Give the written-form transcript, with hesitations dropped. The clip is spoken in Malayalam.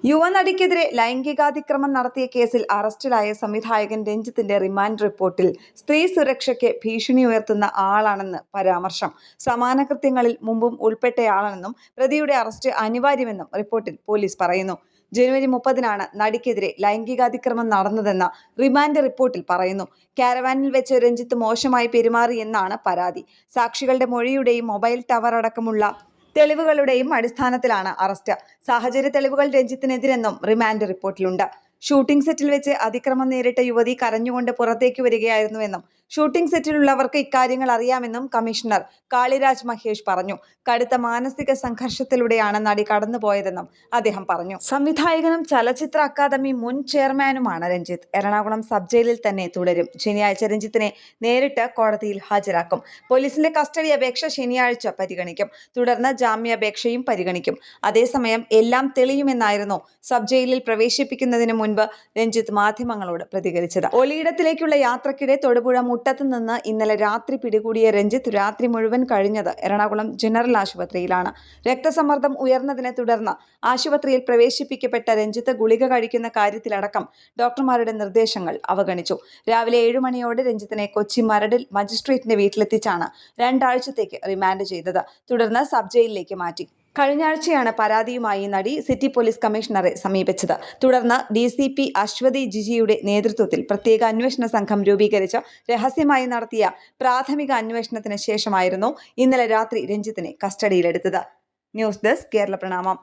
യുവനടിക്കെതിരെ ലൈംഗികാതിക്രമം നടത്തിയ കേസിൽ അറസ്റ്റിലായ സംവിധായകൻ രഞ്ജിത്തിന്റെ റിമാൻഡ് റിപ്പോർട്ടിൽ സ്ത്രീ സുരക്ഷയ്ക്ക് ഭീഷണി ഉയർത്തുന്ന ആളാണെന്ന് പരാമർശം. സമാന കൃത്യങ്ങളിൽ മുമ്പും ഉൾപ്പെട്ടയാളാണെന്നും പ്രതിയുടെ അറസ്റ്റ് അനിവാര്യമെന്നും റിപ്പോർട്ടിൽ പോലീസ് പറയുന്നു. ജനുവരി 30-നാണ് നടിക്കെതിരെ ലൈംഗികാതിക്രമം നടന്നതെന്ന റിമാൻഡ് റിപ്പോർട്ടിൽ പറയുന്നു. കാരവാനിൽ വെച്ച് രഞ്ജിത്ത് മോശമായി പെരുമാറിയെന്നാണ് പരാതി. സാക്ഷികളുടെ മൊഴിയുടെയും മൊബൈൽ ടവർ അടക്കമുള്ള തെളിവുകളുടെയും അടിസ്ഥാനത്തിലാണ് അറസ്റ്റ്. സാഹചര്യ തെളിവുകൾ രഞ്ജിത്തിനെതിരെന്നും റിമാൻഡ് റിപ്പോർട്ടിലുണ്ട്. ഷൂട്ടിംഗ് സെറ്റിൽ വെച്ച് അതിക്രമം നേരിട്ട യുവതി കരഞ്ഞുകൊണ്ട് പുറത്തേക്ക് വരികയായിരുന്നുവെന്നും ഷൂട്ടിംഗ് സെറ്റിലുള്ളവർക്ക് ഇക്കാര്യങ്ങൾ അറിയാമെന്നും കമ്മീഷണർ കാളിരാജ് മഹേഷ് പറഞ്ഞു. കടുത്ത മാനസിക സംഘർഷത്തിലൂടെയാണ് നടി കടന്നുപോയതെന്നും അദ്ദേഹം പറഞ്ഞു. സംവിധായകനും ചലച്ചിത്ര അക്കാദമി മുൻ ചെയർമാനുമാണ് രഞ്ജിത്ത്. എറണാകുളം സബ് ജയിലിൽ തന്നെ തുടരും. ശനിയാഴ്ച രഞ്ജിത്തിനെ നേരിട്ട് കോടതിയിൽ ഹാജരാക്കും. പോലീസിന്റെ കസ്റ്റഡി അപേക്ഷ ശനിയാഴ്ച പരിഗണിക്കും. തുടർന്ന് ജാമ്യാപേക്ഷയും പരിഗണിക്കും. അതേസമയം എല്ലാം തെളിയുമെന്നായിരുന്നു സബ് ജയിലിൽ പ്രവേശിപ്പിക്കുന്നതിന് മുൻപ് രഞ്ജിത്ത് മാധ്യമങ്ങളോട് പ്രതികരിച്ചത്. ഒലിയിടത്തിലേക്കുള്ള യാത്രക്കിടെ തൊടുപുഴ മുട്ടത്ത് നിന്ന് ഇന്നലെ രാത്രി പിടികൂടിയ രഞ്ജിത്ത് രാത്രി മുഴുവൻ കഴിഞ്ഞത് എറണാകുളം ജനറൽ ആശുപത്രിയിലാണ്. രക്തസമ്മർദ്ദം ഉയർന്നതിനെ തുടർന്ന് ആശുപത്രിയിൽ പ്രവേശിപ്പിക്കപ്പെട്ട രഞ്ജിത്ത് ഗുളിക കഴിക്കുന്ന കാര്യത്തിലടക്കം ഡോക്ടർമാരുടെ നിർദ്ദേശങ്ങൾ അവഗണിച്ചു. രാവിലെ 7 മണിയോടെ രഞ്ജിത്തിനെ കൊച്ചി മരടിൽ മജിസ്ട്രേറ്റിന്റെ വീട്ടിലെത്തിച്ചാണ് 2 ആഴ്ചത്തേക്ക് റിമാൻഡ് ചെയ്തത്. തുടർന്ന് സബ് ജയിലിലേക്ക് മാറ്റി. കഴിഞ്ഞ ആഴ്ചയാണ് പരാതിയുമായി നടി സിറ്റി പോലീസ് കമ്മീഷണറെ സമീപിച്ചത്. തുടർന്ന് DCP അശ്വതി ജിജിയുടെ നേതൃത്വത്തിൽ പ്രത്യേക അന്വേഷണ സംഘം രൂപീകരിച്ച് രഹസ്യമായി നടത്തിയ പ്രാഥമിക അന്വേഷണത്തിന് ശേഷമായിരുന്നു ഇന്നലെ രാത്രി രഞ്ജിത്തിനെ കസ്റ്റഡിയിലെടുത്തത്. ന്യൂസ് ഡെസ്ക് കേരള പ്രണാമം.